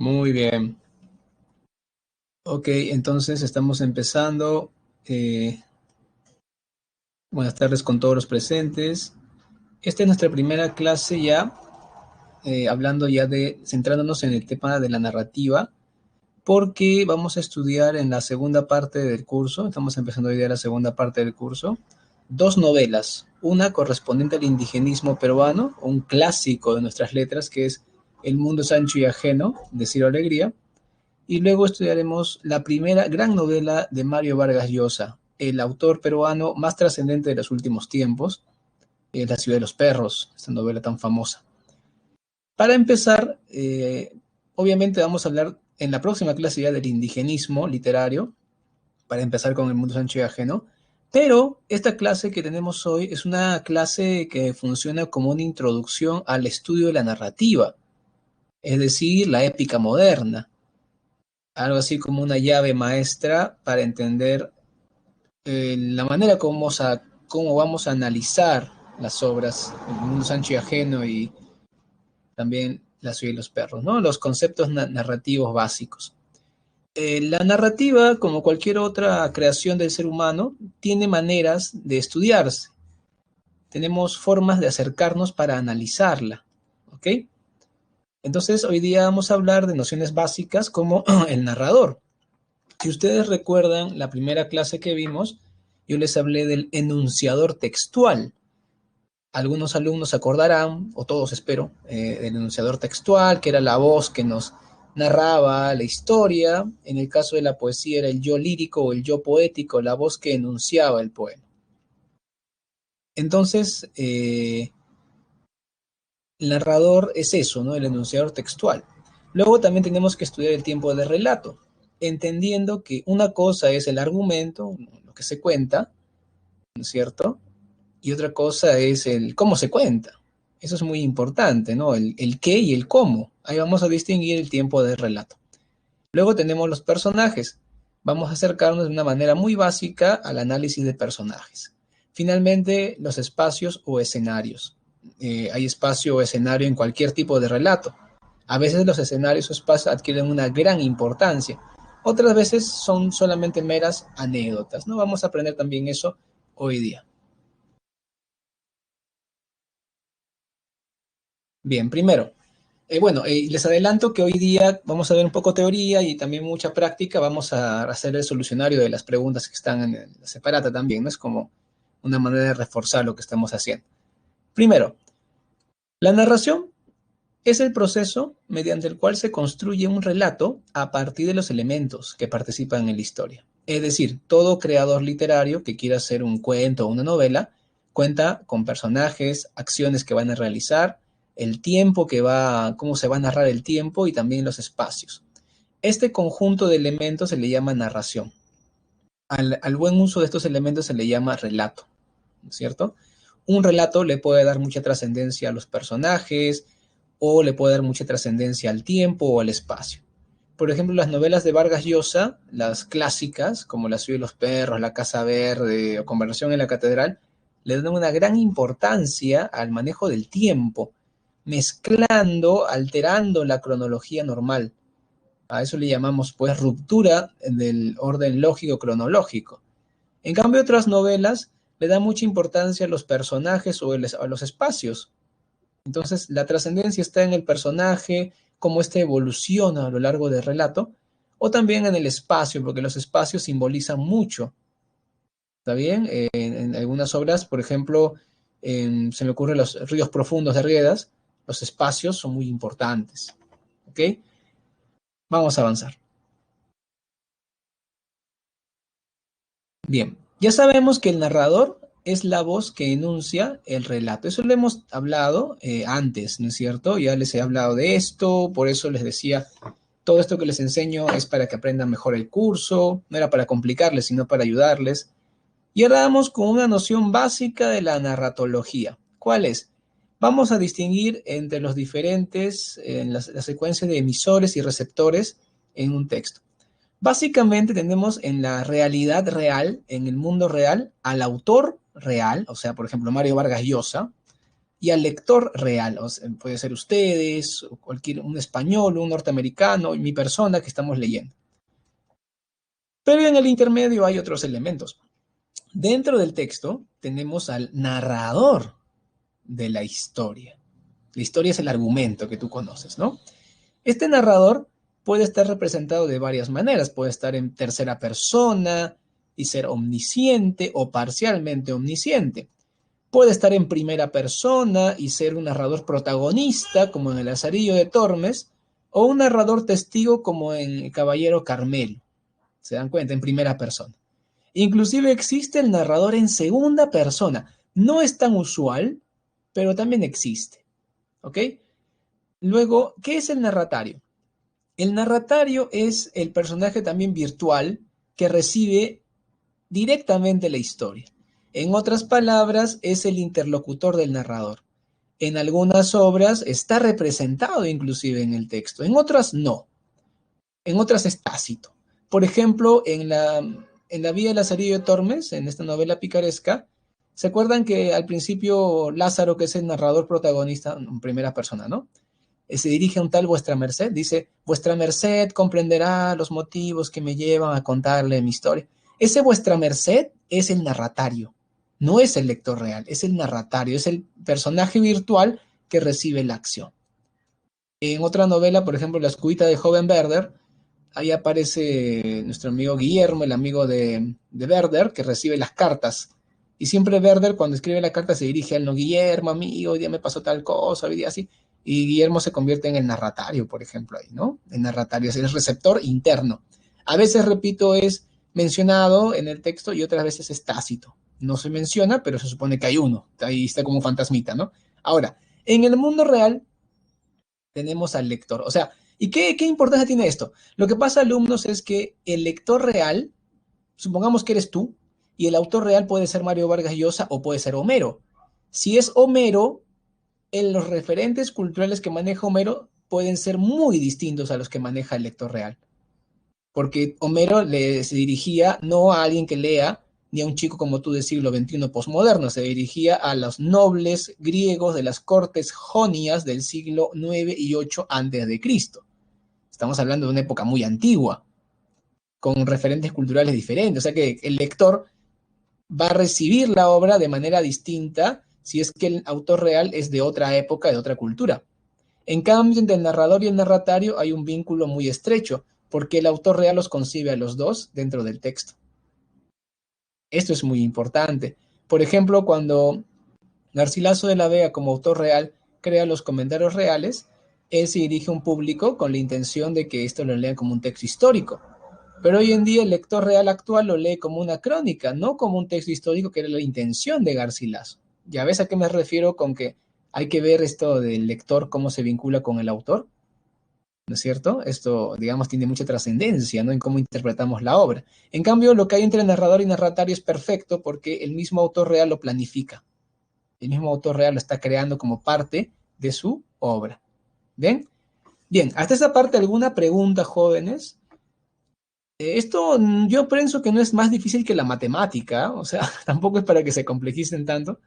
Muy bien. Ok, entonces estamos empezando. Eh, Buenas tardes con todos los presentes. Esta es nuestra primera clase ya, hablando ya centrándonos en el tema de la narrativa, porque vamos a estudiar en la segunda parte del curso, estamos empezando hoy día la segunda parte del curso, dos novelas, una correspondiente al indigenismo peruano, un clásico de nuestras letras, que es El mundo es ancho y ajeno, de Ciro Alegría. Y luego estudiaremos la primera gran novela de Mario Vargas Llosa, el autor peruano más trascendente de los últimos tiempos, La ciudad de los perros, esta novela tan famosa. Para empezar, obviamente vamos a hablar en la próxima clase ya del indigenismo literario, para empezar con El mundo ancho y ajeno, pero esta clase que tenemos hoy es una clase que funciona como una introducción al estudio de la narrativa, es decir, la épica moderna, algo así como una llave maestra para entender la manera cómo vamos a analizar las obras, El mundo Sancho y ajeno y también La ciudad y los perros, ¿no? Los conceptos narrativos básicos. La narrativa, como cualquier otra creación del ser humano, tiene maneras de estudiarse. Tenemos formas de acercarnos para analizarla, ¿ok? Entonces, hoy día vamos a hablar de nociones básicas como el narrador. Si ustedes recuerdan la primera clase que vimos, yo les hablé del enunciador textual. Algunos alumnos se acordarán, o todos espero, del enunciador textual, que era la voz que nos narraba la historia. En el caso de la poesía era el yo lírico o el yo poético, la voz que enunciaba el poema. Entonces, el narrador es eso, ¿no? El enunciador textual. Luego también tenemos que estudiar el tiempo de relato, entendiendo que una cosa es el argumento, lo que se cuenta, ¿no es cierto? Y otra cosa es el cómo se cuenta. Eso es muy importante, ¿no? El qué y el cómo. Ahí vamos a distinguir el tiempo de relato. Luego tenemos los personajes. Vamos a acercarnos de una manera muy básica al análisis de personajes. Finalmente, los espacios o escenarios. Hay espacio o escenario en cualquier tipo de relato. A veces los escenarios o espacios adquieren una gran importancia. Otras veces son solamente meras anécdotas, ¿no? Vamos a aprender también eso hoy día. Bien, primero, les adelanto que hoy día vamos a ver un poco teoría y también mucha práctica. Vamos a hacer el solucionario de las preguntas que están en la separata también, ¿no? Es como una manera de reforzar lo que estamos haciendo. Primero, la narración es el proceso mediante el cual se construye un relato a partir de los elementos que participan en la historia. Es decir, todo creador literario que quiera hacer un cuento o una novela cuenta con personajes, acciones que van a realizar, el tiempo cómo se va a narrar el tiempo y también los espacios. Este conjunto de elementos se le llama narración. Al buen uso de estos elementos se le llama relato, ¿no es cierto? Un relato le puede dar mucha trascendencia a los personajes o le puede dar mucha trascendencia al tiempo o al espacio. Por ejemplo, las novelas de Vargas Llosa, las clásicas, como La ciudad de los perros, La casa verde o Conversación en la catedral, le dan una gran importancia al manejo del tiempo, mezclando, alterando la cronología normal. A eso le llamamos, pues, ruptura del orden lógico cronológico. En cambio, otras novelas le dan mucha importancia a los personajes o a los espacios. Entonces, la trascendencia está en el personaje, cómo éste evoluciona a lo largo del relato, o también en el espacio, porque los espacios simbolizan mucho. ¿Está bien? En algunas obras, por ejemplo, se me ocurren los ríos profundos de Riedas, los espacios son muy importantes. ¿Ok? Vamos a avanzar. Bien, ya sabemos que el narrador es la voz que enuncia el relato. Eso lo hemos hablado antes, ¿no es cierto? Ya les he hablado de esto, por eso les decía, todo esto que les enseño es para que aprendan mejor el curso, no era para complicarles, sino para ayudarles. Y ahora vamos con una noción básica de la narratología. ¿Cuál es? Vamos a distinguir entre los diferentes, en la secuencia de emisores y receptores en un texto. Básicamente tenemos en la realidad real, en el mundo real, al autor real, o sea, por ejemplo, Mario Vargas Llosa, y al lector real. O sea, puede ser ustedes, o un español, un norteamericano, y mi persona que estamos leyendo. Pero en el intermedio hay otros elementos. Dentro del texto tenemos al narrador de la historia. La historia es el argumento que tú conoces, ¿no? Este narrador puede estar representado de varias maneras. Puede estar en tercera persona y ser omnisciente o parcialmente omnisciente. Puede estar en primera persona y ser un narrador protagonista, como en El Lazarillo de Tormes, o un narrador testigo, como en El Caballero Carmelo. ¿Se dan cuenta? En primera persona. Inclusive existe el narrador en segunda persona. No es tan usual, pero también existe. ¿Ok? Luego, ¿qué es el narratario? El narratario es el personaje también virtual que recibe directamente la historia. En otras palabras, es el interlocutor del narrador. En algunas obras está representado inclusive en el texto, en otras no. En otras es tácito. Por ejemplo, en la vida de Lazarillo de Tormes, en esta novela picaresca, ¿se acuerdan que al principio Lázaro, que es el narrador protagonista en primera persona, ¿no? Se dirige a un tal vuestra merced, dice, vuestra merced comprenderá los motivos que me llevan a contarle mi historia. Ese vuestra merced es el narratario, no es el lector real, es el narratario, es el personaje virtual que recibe la acción. En otra novela, por ejemplo, La escuita de joven Werther, ahí aparece nuestro amigo Guillermo, el amigo de Werther, que recibe las cartas. Y siempre Werther, cuando escribe la carta, se dirige a él, no, Guillermo, amigo, hoy día me pasó tal cosa, hoy día así. Y Guillermo se convierte en el narratario, por ejemplo, ahí, ¿no? El narratario es el receptor interno. A veces, repito, es mencionado en el texto y otras veces es tácito. No se menciona, pero se supone que hay uno. Ahí está como un fantasmita, ¿no? Ahora, en el mundo real tenemos al lector. O sea, ¿y qué importancia tiene esto? Lo que pasa, alumnos, es que el lector real, supongamos que eres tú, y el autor real puede ser Mario Vargas Llosa o puede ser Homero. Si es Homero, en los referentes culturales que maneja Homero pueden ser muy distintos a los que maneja el lector real. Porque Homero se dirigía no a alguien que lea, ni a un chico como tú del siglo XXI posmoderno, se dirigía a los nobles griegos de las cortes jonias del siglo IX y VIII antes de Cristo. Estamos hablando de una época muy antigua, con referentes culturales diferentes. O sea que el lector va a recibir la obra de manera distinta si es que el autor real es de otra época, de otra cultura. En cambio, entre el narrador y el narratario hay un vínculo muy estrecho, porque el autor real los concibe a los dos dentro del texto. Esto es muy importante. Por ejemplo, cuando Garcilaso de la Vega, como autor real, crea los comentarios reales, él se dirige a un público con la intención de que esto lo lean como un texto histórico. Pero hoy en día el lector real actual lo lee como una crónica, no como un texto histórico, que era la intención de Garcilaso. ¿Ya ves a qué me refiero con que hay que ver esto del lector, cómo se vincula con el autor? ¿No es cierto? Esto, digamos, tiene mucha trascendencia, ¿no? En cómo interpretamos la obra. En cambio, lo que hay entre narrador y narratario es perfecto porque el mismo autor real lo planifica. El mismo autor real lo está creando como parte de su obra. ¿Bien? Bien, hasta esa parte, ¿alguna pregunta, jóvenes? Esto yo pienso que no es más difícil que la matemática, o sea, tampoco es para que se complejicen tanto.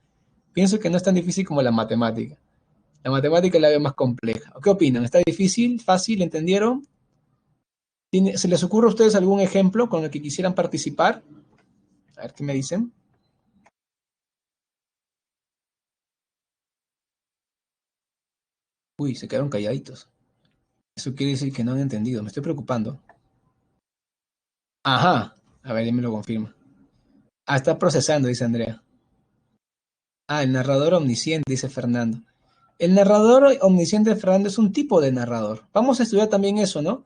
Pienso que no es tan difícil como la matemática. La matemática la veo más compleja. ¿Qué opinan? ¿Está difícil? ¿Fácil? ¿Entendieron? ¿Se les ocurre a ustedes algún ejemplo con el que quisieran participar? A ver qué me dicen. Uy, se quedaron calladitos. Eso quiere decir que no han entendido. Me estoy preocupando. Ajá. A ver, ya me lo confirma. Ah, está procesando, dice Andrea. Ah, el narrador omnisciente, dice Fernando. El narrador omnisciente de Fernando es un tipo de narrador. Vamos a estudiar también eso, ¿no?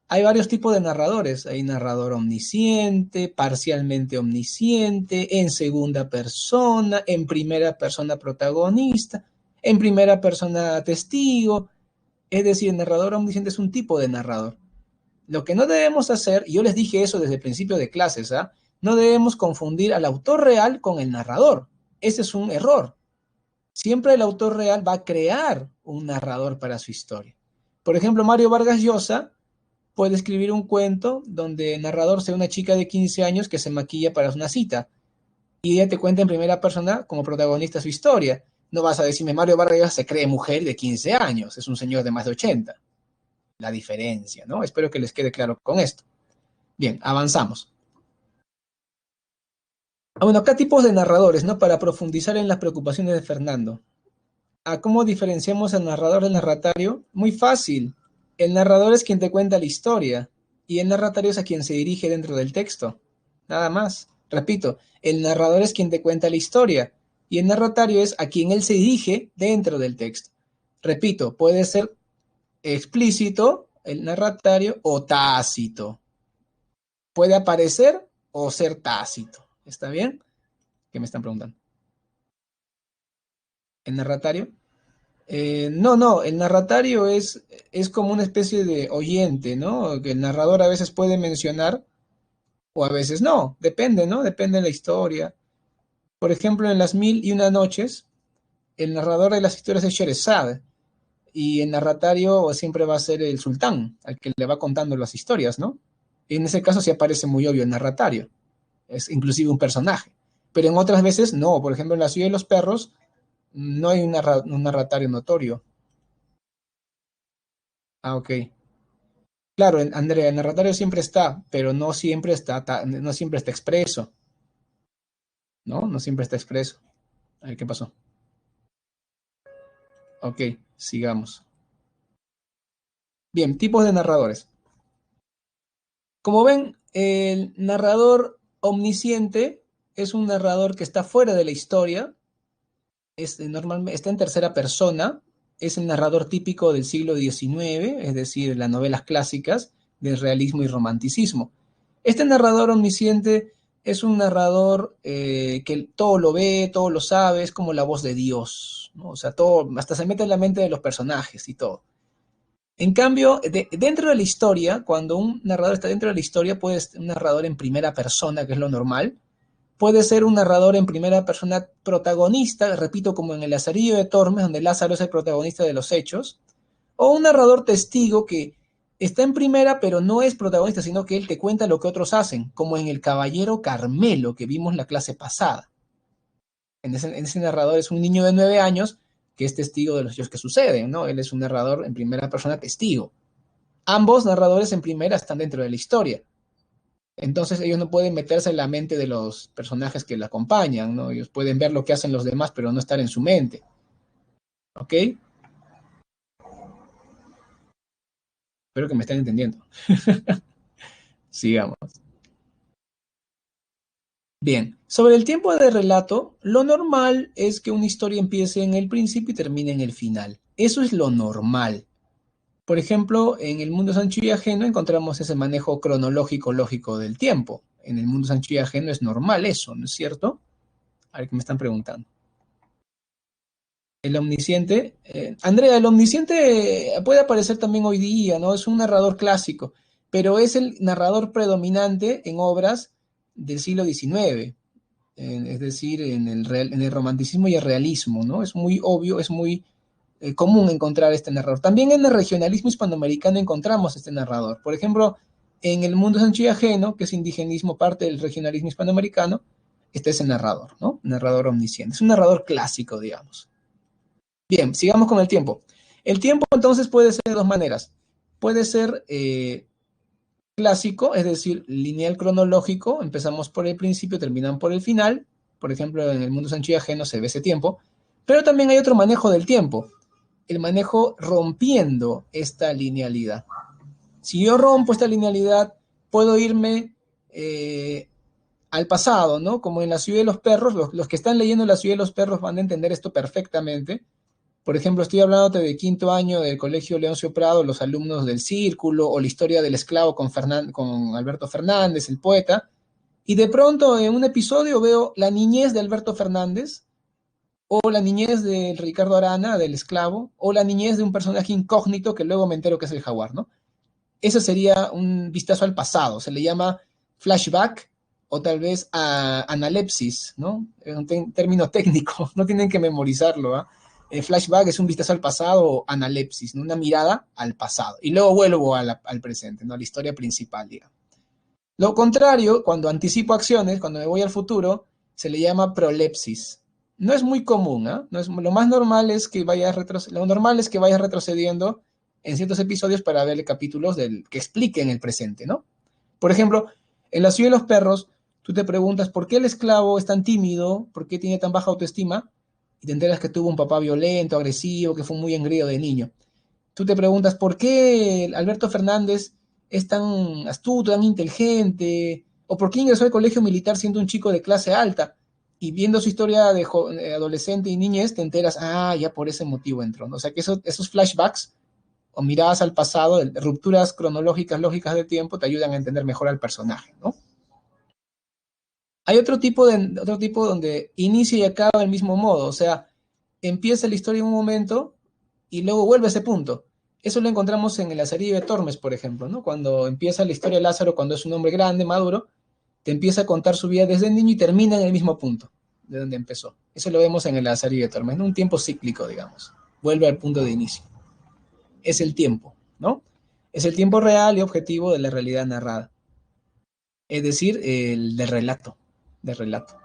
Hay varios tipos de narradores. Hay narrador omnisciente, parcialmente omnisciente, en segunda persona, en primera persona protagonista, en primera persona testigo. Es decir, el narrador omnisciente es un tipo de narrador. Lo que no debemos hacer, y yo les dije eso desde el principio de clases, ¿ah? No debemos confundir al autor real con el narrador. Ese es un error. Siempre el autor real va a crear un narrador para su historia. Por ejemplo, Mario Vargas Llosa puede escribir un cuento donde el narrador sea una chica de 15 años que se maquilla para una cita y ella te cuenta en primera persona como protagonista su historia. No vas a decirme, Mario Vargas Llosa se cree mujer de 15 años, es un señor de más de 80. La diferencia, ¿no? Espero que les quede claro con esto. Bien, avanzamos. Bueno, acá tipos de narradores, ¿no? Para profundizar en las preocupaciones de Fernando. ¿Cómo diferenciamos al narrador del narratario? Muy fácil. El narrador es quien te cuenta la historia y el narratario es a quien se dirige dentro del texto. Nada más. Repito, el narrador es quien te cuenta la historia y el narratario es a quien él se dirige dentro del texto. Repito, puede ser explícito el narratario o tácito. Puede aparecer o ser tácito. ¿Está bien? ¿Qué me están preguntando? ¿El narratario? No, el narratario es como una especie de oyente, ¿no? Que el narrador a veces puede mencionar o a veces no, depende, ¿no? Depende de la historia. Por ejemplo, en Las Mil y Una Noches, el narrador de las historias es Sherezad y el narratario siempre va a ser el sultán, al que le va contando las historias, ¿no? Y en ese caso sí aparece muy obvio el narratario, es inclusive un personaje. Pero en otras veces no, por ejemplo, en La Ciudad de los Perros no hay un narratario notorio. Ok. Claro, Andrea, el narratorio siempre está, pero no siempre está expreso, ¿no? No siempre está expreso. A ver, ¿qué pasó? Ok, sigamos. Bien, tipos de narradores. Como ven, el narrador omnisciente es un narrador que está fuera de la historia, normalmente está en tercera persona, es el narrador típico del siglo XIX, es decir, las novelas clásicas del realismo y romanticismo. Este narrador omnisciente es un narrador que todo lo ve, todo lo sabe, es como la voz de Dios, ¿no? O sea, todo, hasta se mete en la mente de los personajes y todo. En cambio, dentro de la historia, cuando un narrador está dentro de la historia, puede ser un narrador en primera persona, que es lo normal, puede ser un narrador en primera persona protagonista, repito, como en el Lazarillo de Tormes, donde Lázaro es el protagonista de los hechos, o un narrador testigo que está en primera, pero no es protagonista, sino que él te cuenta lo que otros hacen, como en El Caballero Carmelo, que vimos la clase pasada. En ese narrador es un niño de 9 años que es testigo de los hechos que suceden, ¿no? Él es un narrador en primera persona testigo. Ambos narradores en primera están dentro de la historia. Entonces ellos no pueden meterse en la mente de los personajes que la acompañan, ¿no? Ellos pueden ver lo que hacen los demás, pero no estar en su mente. ¿Ok? Espero que me estén entendiendo. Sigamos. Bien, sobre el tiempo de relato, lo normal es que una historia empiece en el principio y termine en el final. Eso es lo normal. Por ejemplo, en El Mundo Sancho y Ajeno encontramos ese manejo cronológico lógico del tiempo. En El Mundo Sancho y Ajeno es normal eso, ¿no es cierto? A ver qué me están preguntando. El omnisciente, Andrea, el omnisciente puede aparecer también hoy día, ¿no? Es un narrador clásico, pero es el narrador predominante en obras del siglo XIX, es decir, en el romanticismo y el realismo, ¿no? Es muy obvio, es muy común encontrar este narrador. También en el regionalismo hispanoamericano encontramos este narrador. Por ejemplo, en El Mundo Sancho y Ajeno, que es indigenismo, parte del regionalismo hispanoamericano, este es el narrador, ¿no? Narrador omnisciente. Es un narrador clásico, digamos. Bien, sigamos con el tiempo. El tiempo entonces puede ser de dos maneras. Puede ser clásico, es decir, lineal cronológico, empezamos por el principio, terminan por el final. Por ejemplo, en El Mundo Sancho y Ajeno se ve ese tiempo. Pero también hay otro manejo del tiempo, el manejo rompiendo esta linealidad. Si yo rompo esta linealidad, puedo irme al pasado, ¿no? Como en La Ciudad de los Perros, los que están leyendo La Ciudad de los Perros van a entender esto perfectamente. Por ejemplo, estoy hablándote de quinto año del Colegio Leoncio Prado, los alumnos del Círculo, o la historia del esclavo con Alberto Fernández, el poeta, y de pronto en un episodio veo la niñez de Alberto Fernández, o la niñez de Ricardo Arana, del esclavo, o la niñez de un personaje incógnito que luego me entero que es el jaguar, ¿no? Eso sería un vistazo al pasado, se le llama flashback o tal vez analepsis, ¿no? Es un término técnico, no tienen que memorizarlo, ¿ah? Flashback es un vistazo al pasado o analepsis, ¿no? Una mirada al pasado. Y luego vuelvo al presente, ¿no? A la historia principal, digamos. Lo contrario, cuando anticipo acciones, cuando me voy al futuro, se le llama prolepsis, No es muy común, ¿ah? No es, lo más normal es que lo normal es que vayas retrocediendo en ciertos episodios para ver capítulos que expliquen el presente, ¿no? Por ejemplo, en La ciudad de los perros, tú te preguntas por qué el esclavo es tan tímido, por qué tiene tan baja autoestima, y te enteras que tuvo un papá violento, agresivo, que fue muy engreído de niño. Tú te preguntas por qué Alberto Fernández es tan astuto, tan inteligente, o por qué ingresó al colegio militar siendo un chico de clase alta. Y viendo su historia de adolescente y niñez, te enteras, ya por ese motivo entró, ¿no? O sea que esos flashbacks o miradas al pasado, rupturas cronológicas, lógicas del tiempo, te ayudan a entender mejor al personaje, ¿no? Hay otro tipo donde inicia y acaba del mismo modo, o sea, empieza la historia en un momento y luego vuelve a ese punto. Eso lo encontramos en la serie de Tormes, por ejemplo, ¿no? Cuando empieza la historia de Lázaro, cuando es un hombre grande, maduro, te empieza a contar su vida desde niño y termina en el mismo punto de donde empezó. Eso lo vemos en la serie de Tormes, ¿no? Un tiempo cíclico, digamos. Vuelve al punto de inicio. Es el tiempo, ¿no? Es el tiempo real y objetivo de la realidad narrada. Es decir, el del relato, del relato.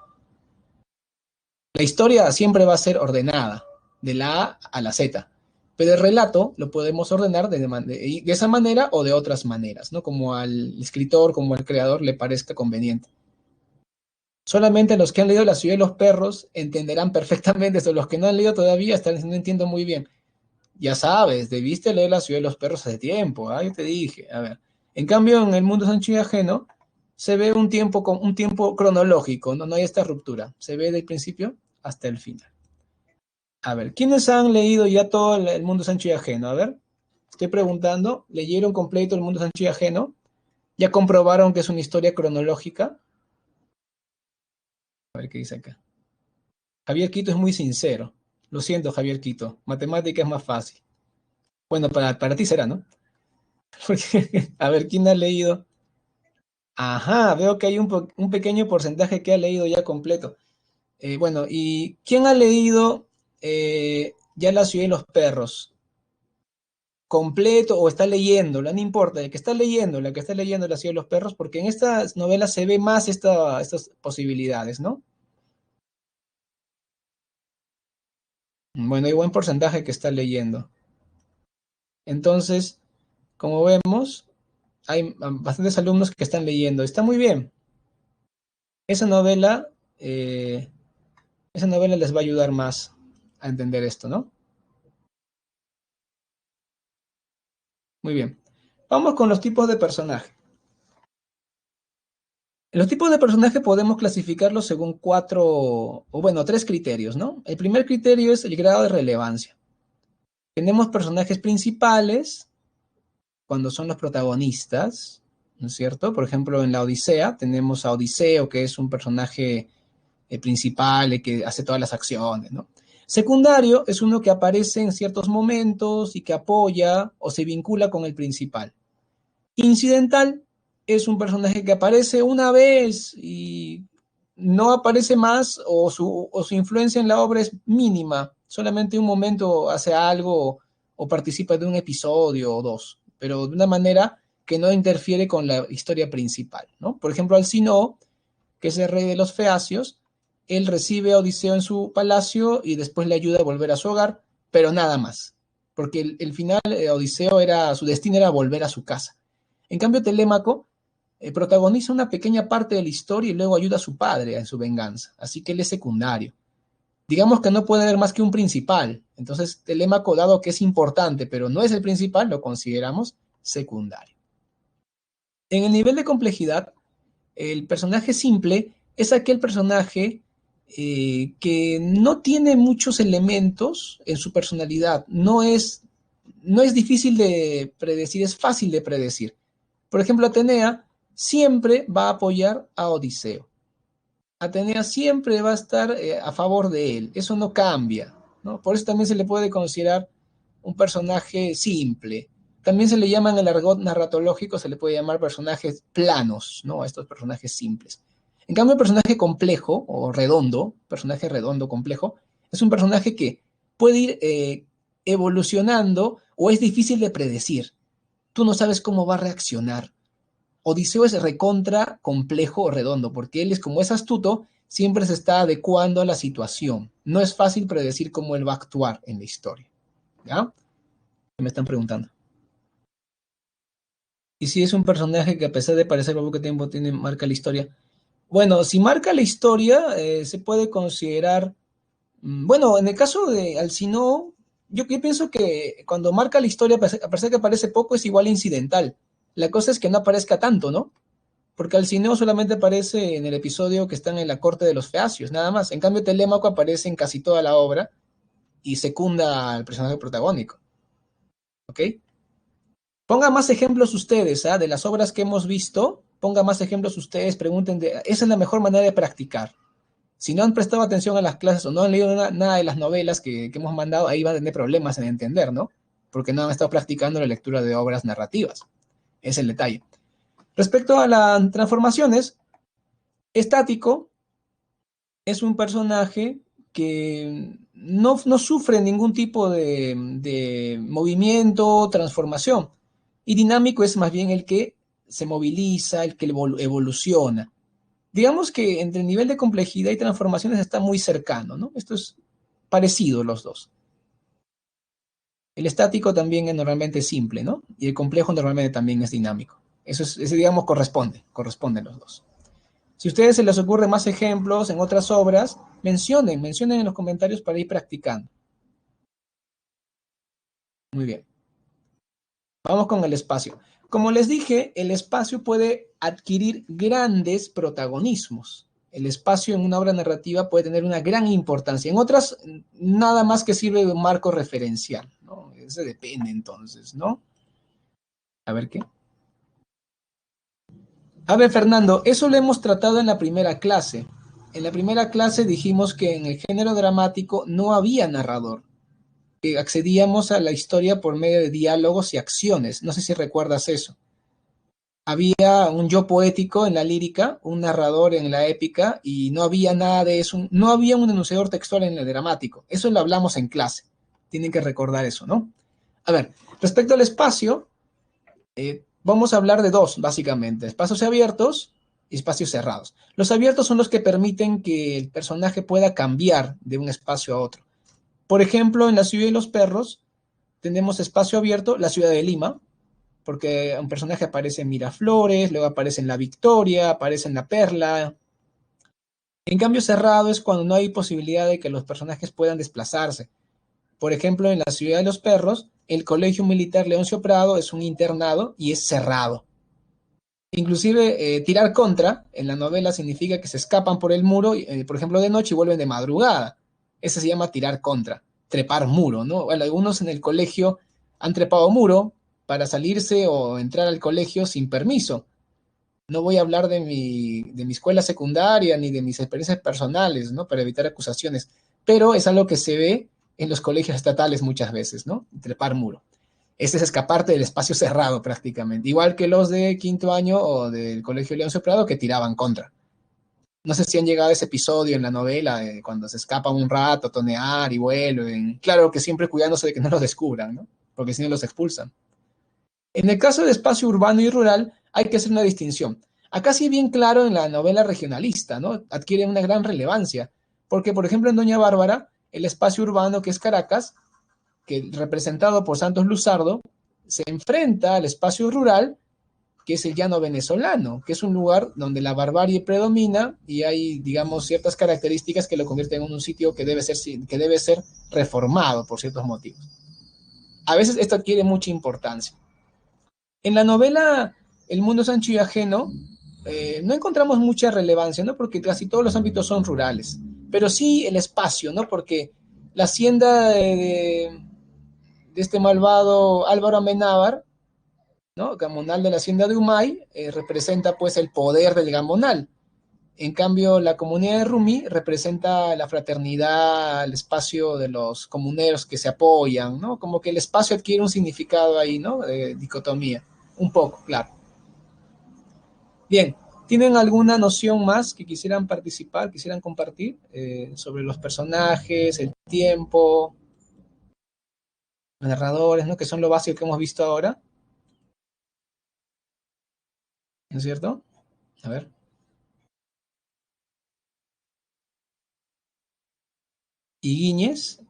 La historia siempre va a ser ordenada, de la A a la Z, pero el relato lo podemos ordenar de esa manera o de otras maneras, ¿no? Como al escritor, como al creador le parezca conveniente. Solamente los que han leído La ciudad de los perros entenderán perfectamente eso. Los que no han leído todavía están diciendo, no entiendo muy bien. Ya sabes, debiste leer La ciudad de los perros hace tiempo, yo te dije. A ver, en cambio, en El mundo Sancho y ajeno se ve un tiempo cronológico, no hay esta ruptura. Se ve del principio hasta el final. A ver, ¿quiénes han leído ya todo el mundo Sancho y ajeno? A ver, estoy preguntando, ¿leyeron completo El mundo Sancho y ajeno? ¿Ya comprobaron que es una historia cronológica? A ver qué dice acá. Javier Quito es muy sincero. Lo siento, Javier Quito. Matemática es más fácil. Bueno, para ti será, ¿no? Porque, a ver, ¿quién ha leído? Ajá, veo que hay un pequeño porcentaje que ha leído ya completo. Bueno, ¿y quién ha leído ya La ciudad de los perros? Completo o está leyéndola, no importa, el que está leyendo, la que está leyendo La ciudad de los perros, porque en estas novelas se ve más estas posibilidades, ¿no? Bueno, hay buen porcentaje que está leyendo. Entonces, como vemos, hay bastantes alumnos que están leyendo. Está muy bien. Esa novela, eh, esa novela les va a ayudar más a entender esto, ¿no? Muy bien. Vamos con los tipos de personaje. Los tipos de personaje podemos clasificarlos según tres criterios, ¿no? El primer criterio es el grado de relevancia. Tenemos personajes principales, cuando son los protagonistas, ¿no es cierto? Por ejemplo, en la Odisea tenemos a Odiseo, que es un personaje principal, que hace todas las acciones, ¿no? Secundario es uno que aparece en ciertos momentos y que apoya o se vincula con el principal. Incidental es un personaje que aparece una vez y no aparece más o su influencia en la obra es mínima. Solamente un momento hace algo o participa de un episodio o dos, pero de una manera que no interfiere con la historia principal, ¿no? Por ejemplo, Alcinoo, que es el rey de los feacios, él recibe a Odiseo en su palacio y después le ayuda a volver a su hogar, pero nada más, porque el final Odiseo su destino era volver a su casa. En cambio, Telémaco protagoniza una pequeña parte de la historia y luego ayuda a su padre en su venganza, así que él es secundario. Digamos que no puede haber más que un principal, entonces Telémaco, dado que es importante, pero no es el principal, lo consideramos secundario. En el nivel de complejidad, el personaje simple es aquel personaje que no tiene muchos elementos en su personalidad, no es difícil de predecir, es fácil de predecir. Por ejemplo, Atenea siempre va a apoyar a Odiseo. Atenea siempre va a estar a favor de él, eso no cambia, ¿no? Por eso también se le puede considerar un personaje simple. También se le llama en el argot narratológico, se le puede llamar personajes planos, ¿no? A estos personajes simples. En cambio, el personaje complejo o redondo, personaje redondo, complejo, es un personaje que puede ir evolucionando o es difícil de predecir. Tú no sabes cómo va a reaccionar. Odiseo es recontra complejo o redondo, porque él es como es astuto, siempre se está adecuando a la situación. No es fácil predecir cómo él va a actuar en la historia. ¿Ya? Me están preguntando. Y si es un personaje que a pesar de parecer por poco tiempo marca la historia. Bueno, si marca la historia, se puede considerar, bueno, en el caso de Alcino, yo pienso que cuando marca la historia, a pesar de que aparece poco, es igual incidental. La cosa es que no aparezca tanto, ¿no? Porque Alcineo solamente aparece en el episodio que están en la corte de los Feacios, nada más. En cambio, Telémaco aparece en casi toda la obra y secunda al personaje protagónico. ¿Ok? Pongan más ejemplos ustedes, ¿ah? De las obras que hemos visto, pongan más ejemplos ustedes, pregunten, esa es la mejor manera de practicar. Si no han prestado atención a las clases o no han leído nada de las novelas que hemos mandado, ahí van a tener problemas en entender, ¿no? Porque no han estado practicando la lectura de obras narrativas. Es el detalle. Respecto a las transformaciones, Estático es un personaje que no sufre ningún tipo de movimiento, transformación. Y dinámico es más bien el que se moviliza, el que evoluciona. Digamos que entre el nivel de complejidad y transformaciones está muy cercano, ¿no? Esto es parecido los dos. El estático también es normalmente simple, ¿no? Y el complejo normalmente también es dinámico. Eso es, ese, digamos, corresponden los dos. Si a ustedes se les ocurren más ejemplos en otras obras, mencionen en los comentarios para ir practicando. Muy bien. Vamos con el espacio. Como les dije, el espacio puede adquirir grandes protagonismos. El espacio en una obra narrativa puede tener una gran importancia. En otras, nada más que sirve de un marco referencial, ¿no? Eso depende entonces, ¿no? A ver qué. A ver, Fernando, eso lo hemos tratado en la primera clase. En la primera clase dijimos que en el género dramático no había narrador, que accedíamos a la historia por medio de diálogos y acciones. No sé si recuerdas eso. Había un yo poético en la lírica, un narrador en la épica, y no había nada de eso, no había un enunciador textual en el dramático. Eso lo hablamos en clase. Tienen que recordar eso, ¿no? A ver, respecto al espacio, vamos a hablar de dos, básicamente, espacios abiertos y espacios cerrados. Los abiertos son los que permiten que el personaje pueda cambiar de un espacio a otro. Por ejemplo, en La ciudad de los perros tenemos espacio abierto, la ciudad de Lima, porque un personaje aparece en Miraflores, luego aparece en La Victoria, aparece en La Perla. En cambio, cerrado es cuando no hay posibilidad de que los personajes puedan desplazarse. Por ejemplo, en La ciudad de los perros, el Colegio Militar Leoncio Prado es un internado y es cerrado. Inclusive tirar contra en la novela significa que se escapan por el muro, por ejemplo, de noche y vuelven de madrugada. Ese se llama tirar contra, trepar muro, ¿no? Bueno, algunos en el colegio han trepado muro para salirse o entrar al colegio sin permiso. No voy a hablar de mi escuela secundaria ni de mis experiencias personales, ¿no? Para evitar acusaciones, pero es algo que se ve en los colegios estatales muchas veces, ¿no? Trepar muro. Ese es escaparte del espacio cerrado prácticamente, igual que los de quinto año o del Colegio Leoncio Prado que tiraban contra. No sé si han llegado a ese episodio en la novela de cuando se escapan un rato, tonear y vuelven. Claro que siempre cuidándose de que no los descubran, ¿no? Porque si no los expulsan. En el caso de espacio urbano y rural, hay que hacer una distinción. Acá sí bien claro en la novela regionalista, ¿no? Adquiere una gran relevancia, porque por ejemplo en Doña Bárbara, el espacio urbano que es Caracas, que representado por Santos Luzardo, se enfrenta al espacio rural, que es el llano venezolano, que es un lugar donde la barbarie predomina y hay, digamos, ciertas características que lo convierten en un sitio que debe ser reformado por ciertos motivos. A veces esto adquiere mucha importancia. En la novela El mundo es ancho y ajeno, no encontramos mucha relevancia, ¿no? Porque casi todos los ámbitos son rurales, pero sí el espacio, ¿no? Porque la hacienda de este malvado Álvaro Amenábar, ¿no? Gamonal de la hacienda de Humay, representa pues el poder del gamonal. En cambio, la comunidad de Rumi representa la fraternidad, el espacio de los comuneros que se apoyan, ¿no? Como que el espacio adquiere un significado ahí, ¿no? De dicotomía. Un poco, claro. Bien, ¿tienen alguna noción más que quisieran participar, quisieran compartir sobre los personajes, el tiempo, los narradores, ¿no? Que son lo básico que hemos visto ahora, ¿no es cierto? A ver. Higuíñez.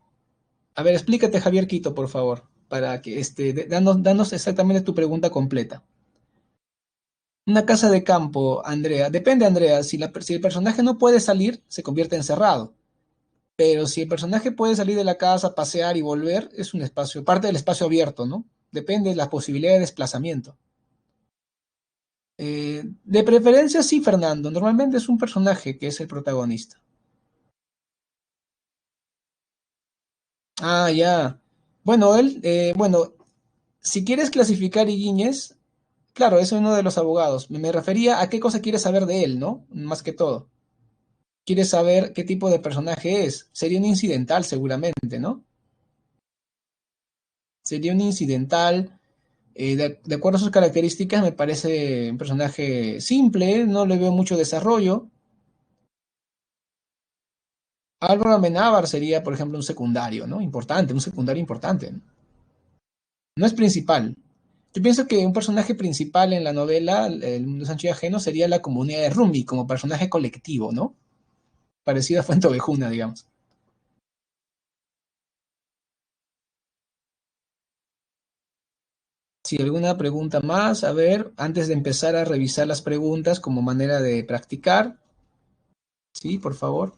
A ver, explícate, Javier Quito, por favor, para que danos exactamente tu pregunta completa. Una casa de campo, Andrea. Depende, Andrea. Si el personaje no puede salir, se convierte en cerrado. Pero si el personaje puede salir de la casa, pasear y volver, es un espacio, parte del espacio abierto, ¿no? Depende de la posibilidad de desplazamiento. De preferencia, sí, Fernando. Normalmente es un personaje que es el protagonista. Ah, ya. Bueno, si quieres clasificar Higuíñez, claro, es uno de los abogados. Me refería a qué cosa quieres saber de él, ¿no? Más que todo. Quieres saber qué tipo de personaje es. Sería un incidental, seguramente, ¿no? Sería un incidental. De acuerdo a sus características, me parece un personaje simple, no le veo mucho desarrollo. Álvaro Amenábar sería, por ejemplo, un secundario, ¿no? Importante, un secundario importante, ¿no? No es principal. Yo pienso que un personaje principal en la novela, El mundo Sancho y Ajeno, sería la comunidad de Rumi, como personaje colectivo, ¿no? Parecido a Fuenteovejuna, digamos. Si alguna pregunta más, a ver, antes de empezar a revisar las preguntas como manera de practicar, sí, por favor.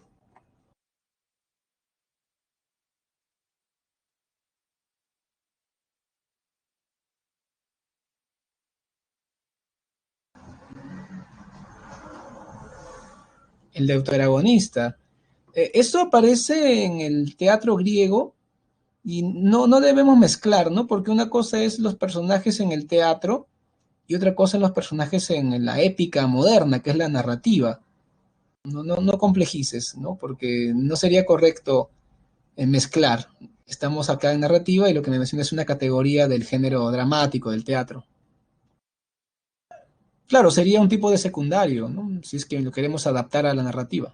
El deuteragonista. Esto aparece en el teatro griego y no debemos mezclar, ¿no? Porque una cosa es los personajes en el teatro y otra cosa en los personajes en la épica moderna, que es la narrativa. No complejices, ¿no? Porque no sería correcto mezclar. Estamos acá en narrativa y lo que me menciona es una categoría del género dramático, del teatro. Claro, sería un tipo de secundario, ¿no? Si es que lo queremos adaptar a la narrativa.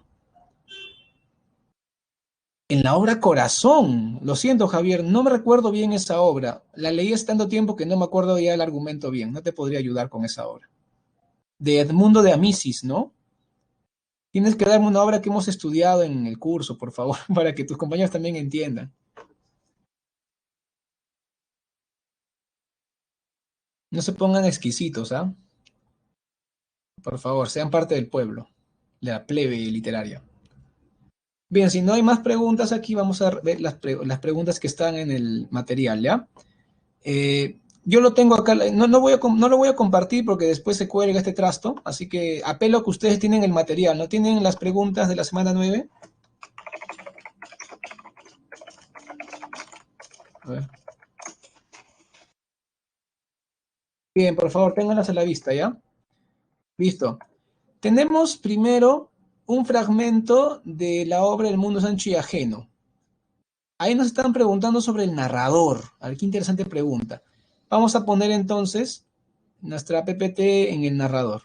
En la obra Corazón, lo siento Javier, no me recuerdo bien esa obra. La leí hace tanto tiempo que no me acuerdo ya el argumento bien. No te podría ayudar con esa obra. De Edmundo de Amicis, ¿no? Tienes que darme una obra que hemos estudiado en el curso, por favor, para que tus compañeros también entiendan. No se pongan exquisitos, ¿ah? Por favor, sean parte del pueblo, de la plebe literaria. Bien, si no hay más preguntas aquí, vamos a ver las preguntas que están en el material, ¿ya? Yo lo tengo acá, no lo voy a compartir porque después se cuelga este trasto, así que apelo a que ustedes tienen el material, ¿no tienen las preguntas de la semana 9? A ver. Bien, por favor, ténganlas a la vista, ¿ya? Listo. Tenemos primero un fragmento de la obra El mundo es ancho y ajeno. Ahí nos están preguntando sobre el narrador. A ver, qué interesante pregunta. Vamos a poner entonces nuestra PPT en el narrador.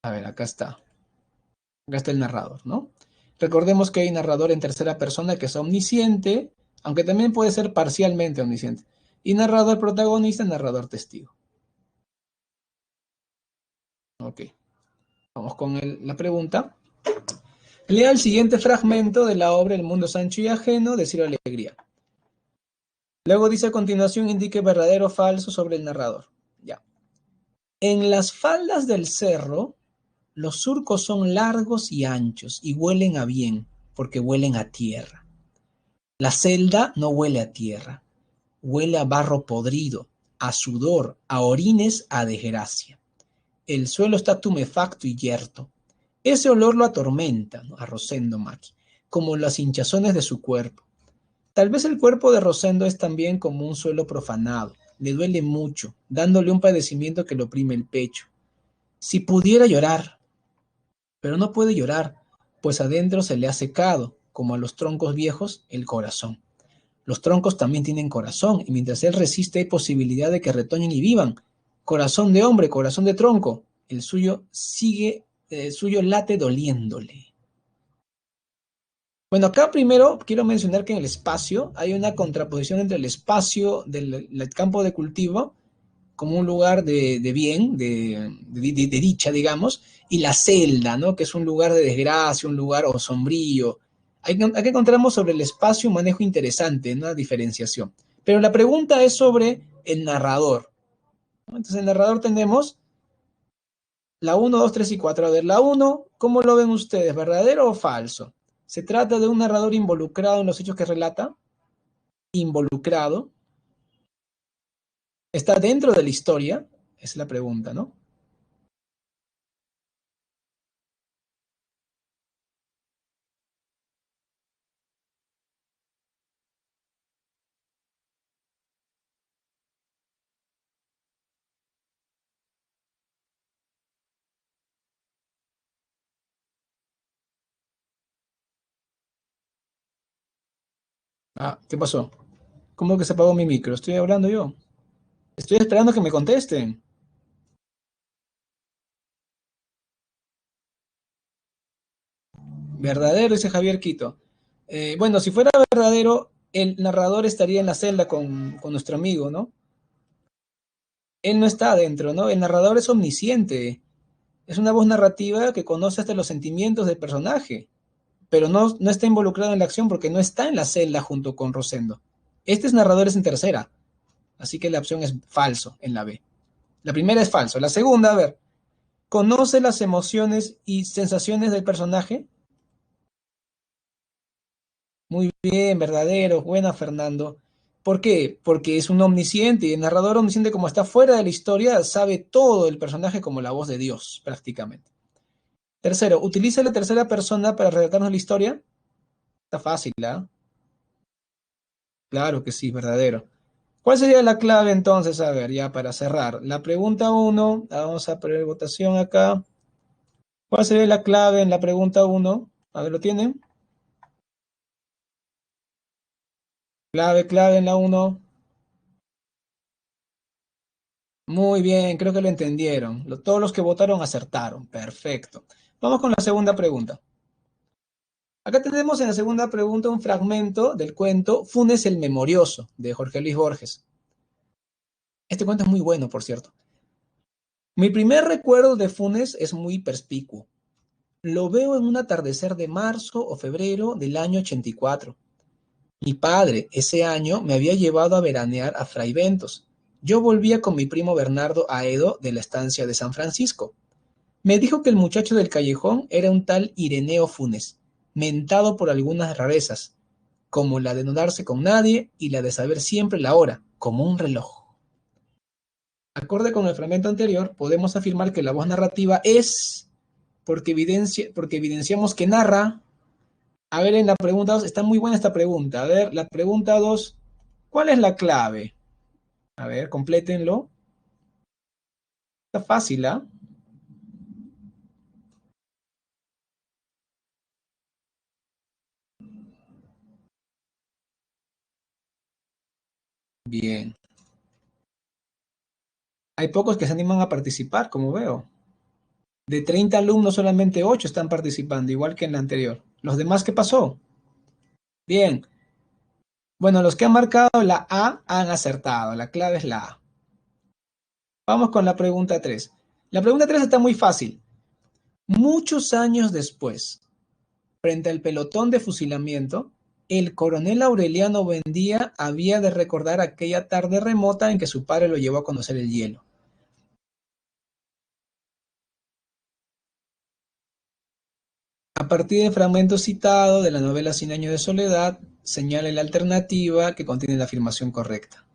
A ver, acá está. Acá está el narrador, ¿no? Recordemos que hay narrador en tercera persona que es omnisciente, aunque también puede ser parcialmente omnisciente. Y narrador protagonista, narrador testigo. Ok, vamos con la pregunta. Lea el siguiente fragmento de la obra El mundo es ancho y ajeno de Ciro Alegría. Luego dice a continuación, indique verdadero o falso sobre el narrador. Ya. En las faldas del cerro, los surcos son largos y anchos y huelen a bien, porque huelen a tierra. La celda no huele a tierra, huele a barro podrido, a sudor, a orines, a desgracia. El suelo está tumefacto y yerto. Ese olor lo atormenta, ¿no? A Rosendo Maki, como las hinchazones de su cuerpo. Tal vez el cuerpo de Rosendo es también como un suelo profanado. Le duele mucho, dándole un padecimiento que le oprime el pecho. Si pudiera llorar, pero no puede llorar, pues adentro se le ha secado, como a los troncos viejos, el corazón. Los troncos también tienen corazón, y mientras él resiste hay posibilidad de que retoñen y vivan. Corazón de hombre, corazón de tronco, el suyo late doliéndole. Bueno, acá primero quiero mencionar que en el espacio hay una contraposición entre el espacio del campo de cultivo como un lugar de bien, de dicha, digamos, y la celda, ¿no? Que es un lugar de desgracia, un lugar o sombrío. Aquí encontramos sobre el espacio un manejo interesante, una diferenciación. Pero la pregunta es sobre el narrador, ¿no? Entonces, el narrador tenemos la uno, 2, 3 y 4. A ver, la uno, ¿cómo lo ven ustedes? ¿Verdadero o falso? ¿Se trata de un narrador involucrado en los hechos que relata? ¿Involucrado? ¿Está dentro de la historia? Es la pregunta, ¿no? Ah, ¿qué pasó? ¿Cómo que se apagó mi micro? Estoy hablando yo. Estoy esperando que me contesten. Verdadero, dice Javier Quito. Bueno, si fuera verdadero, el narrador estaría en la celda con nuestro amigo, ¿no? Él no está adentro, ¿no? El narrador es omnisciente. Es una voz narrativa que conoce hasta los sentimientos del personaje, pero no está involucrado en la acción porque no está en la celda junto con Rosendo. Este es narrador es en tercera, así que la opción es falso en la B. La primera es falso. La segunda, a ver, ¿conoce las emociones y sensaciones del personaje? Muy bien, verdadero, buena Fernando. ¿Por qué? Porque es un omnisciente y el narrador omnisciente como está fuera de la historia sabe todo el personaje como la voz de Dios, prácticamente. Tercero, ¿utiliza la tercera persona para relatarnos la historia? Está fácil, ¿ah? Claro que sí, verdadero. ¿Cuál sería la clave entonces? A ver, ya para cerrar. La pregunta uno, vamos a poner votación acá. ¿Cuál sería la clave en la pregunta uno? A ver, ¿lo tienen? Clave en la uno. Muy bien, creo que lo entendieron. Todos los que votaron acertaron. Perfecto. Vamos con la segunda pregunta. Acá tenemos en la segunda pregunta un fragmento del cuento Funes el Memorioso de Jorge Luis Borges. Este cuento es muy bueno, por cierto. Mi primer recuerdo de Funes es muy perspicuo. Lo veo en un atardecer de marzo o febrero del año 84. Mi padre, ese año, me había llevado a veranear a Fray Bentos. Yo volvía con mi primo Bernardo Aedo de la estancia de San Francisco. Me dijo que el muchacho del callejón era un tal Ireneo Funes, mentado por algunas rarezas, como la de no darse con nadie y la de saber siempre la hora, como un reloj. Acorde con el fragmento anterior, podemos afirmar que la voz narrativa es porque evidenciamos que narra. A ver, en la pregunta 2 está muy buena esta pregunta. A ver, la pregunta 2, ¿cuál es la clave? A ver, complétenlo. Está fácil, ¿ah? Bien. Hay pocos que se animan a participar, como veo. De 30 alumnos, solamente 8 están participando, igual que en la anterior. ¿Los demás qué pasó? Bien. Bueno, los que han marcado la A han acertado. La clave es la A. Vamos con la pregunta 3. La pregunta 3 está muy fácil. Muchos años después, frente al pelotón de fusilamiento, el coronel Aureliano Buendía había de recordar aquella tarde remota en que su padre lo llevó a conocer el hielo. A partir del fragmento citado de la novela Cien años de soledad, señale la alternativa que contiene la afirmación correcta.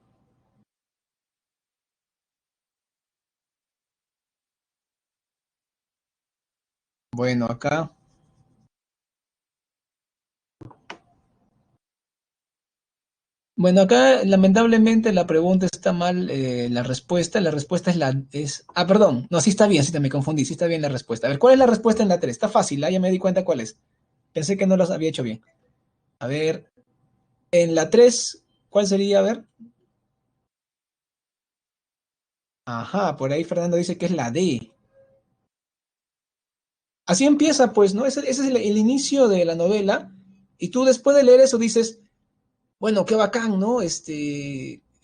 Bueno, acá. Bueno, acá lamentablemente la pregunta está mal, la respuesta. La respuesta Ah, perdón. No, sí está bien, sí te me confundí. Sí está bien la respuesta. A ver, ¿cuál es la respuesta en la 3? Está fácil, ¿ah? Ya me di cuenta cuál es. Pensé que no las había hecho bien. A ver, en la 3, ¿cuál sería? A ver. Ajá, por ahí Fernando dice que es la D. Así empieza, pues, ¿no? Ese es el inicio de la novela. Y tú después de leer eso dices, bueno, qué bacán, ¿no?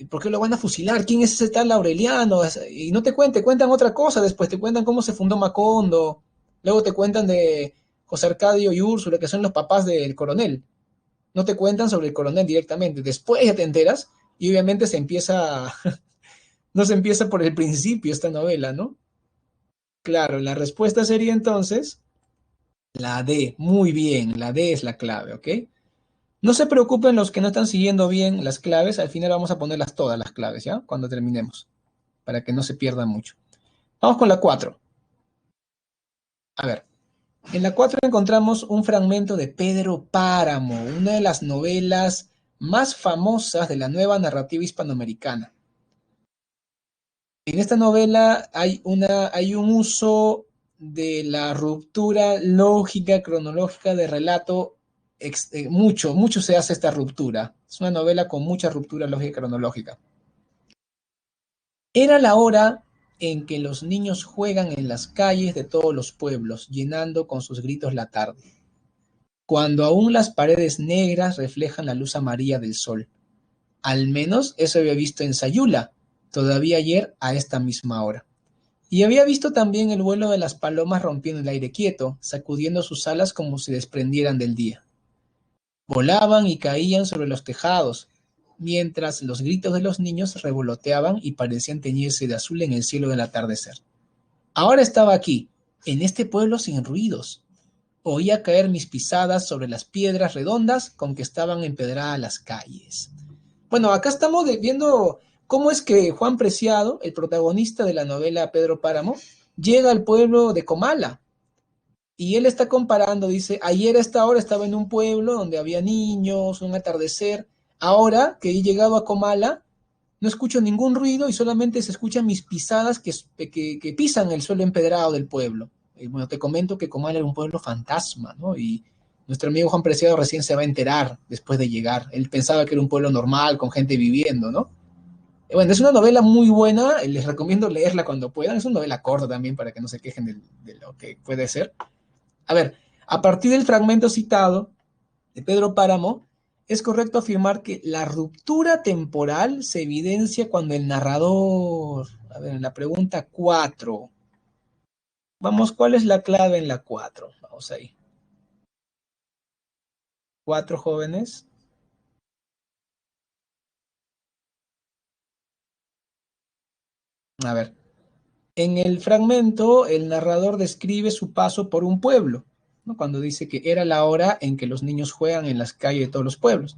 ¿Por qué lo van a fusilar? ¿Quién es ese tal Aureliano? Y no te cuentan otra cosa después, te cuentan cómo se fundó Macondo, luego te cuentan de José Arcadio y Úrsula, que son los papás del coronel. No te cuentan sobre el coronel directamente, después ya te enteras y obviamente no se empieza por el principio esta novela, ¿no? Claro, la respuesta sería entonces la D. Muy bien, la D es la clave, ¿ok? No se preocupen los que no están siguiendo bien las claves, al final vamos a ponerlas todas las claves, ¿ya? Cuando terminemos, para que no se pierda mucho. Vamos con la 4. A ver, en la 4 encontramos un fragmento de Pedro Páramo, una de las novelas más famosas de la nueva narrativa hispanoamericana. En esta novela hay un uso de la ruptura lógica, cronológica de relato, mucho se hace esta ruptura. Es una novela con mucha ruptura lógica cronológica. Era la hora en que los niños juegan en las calles de todos los pueblos, llenando con sus gritos la tarde, cuando aún las paredes negras reflejan la luz amarilla del sol. Al menos eso había visto en Sayula, todavía ayer a esta misma hora. Y había visto también el vuelo de las palomas rompiendo el aire quieto, sacudiendo sus alas como si desprendieran del día. Volaban y caían sobre los tejados, mientras los gritos de los niños revoloteaban y parecían teñirse de azul en el cielo del atardecer. Ahora estaba aquí, en este pueblo sin ruidos. Oía caer mis pisadas sobre las piedras redondas con que estaban empedradas las calles. Bueno, acá estamos viendo cómo es que Juan Preciado, el protagonista de la novela Pedro Páramo, llega al pueblo de Comala. Y él está comparando, dice, ayer a esta hora estaba en un pueblo donde había niños, un atardecer. Ahora que he llegado a Comala, no escucho ningún ruido y solamente se escuchan mis pisadas que pisan el suelo empedrado del pueblo. Y bueno, te comento que Comala era un pueblo fantasma, ¿no? Y nuestro amigo Juan Preciado recién se va a enterar después de llegar. Él pensaba que era un pueblo normal, con gente viviendo, ¿no? Bueno, es una novela muy buena, les recomiendo leerla cuando puedan. Es una novela corta también para que no se quejen de lo que puede ser. A ver, a partir del fragmento citado de Pedro Páramo, es correcto afirmar que la ruptura temporal se evidencia cuando el narrador, a ver, en la pregunta 4, vamos, ¿cuál es la clave en la 4? Vamos ahí. 4 jóvenes. A ver, en el fragmento el narrador describe su paso por un pueblo, ¿no? Cuando dice que era la hora en que los niños juegan en las calles de todos los pueblos.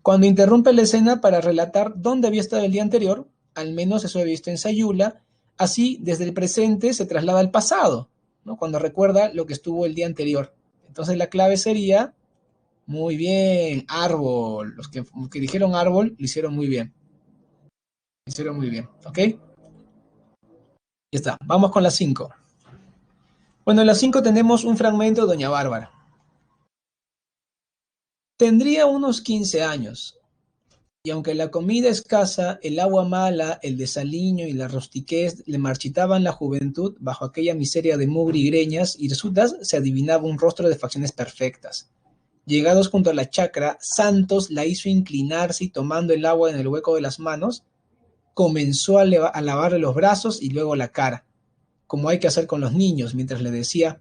Cuando interrumpe la escena para relatar dónde había estado el día anterior, al menos eso había visto en Sayula, así desde el presente se traslada al pasado, ¿no? Cuando recuerda lo que estuvo el día anterior. Entonces la clave sería, muy bien, árbol. Los que dijeron árbol lo hicieron muy bien. Lo hicieron muy bien, ¿ok? Ya está, vamos con las 5. Bueno, en las 5 tenemos un fragmento de Doña Bárbara. Tendría unos 15 años. Y aunque la comida escasa, el agua mala, el desaliño y la rostiquez le marchitaban la juventud, bajo aquella miseria de mugre y greñas hirsutas se adivinaba un rostro de facciones perfectas. Llegados junto a la chacra, Santos la hizo inclinarse y tomando el agua en el hueco de las manos, comenzó a lavarle los brazos y luego la cara, como hay que hacer con los niños, mientras le decía,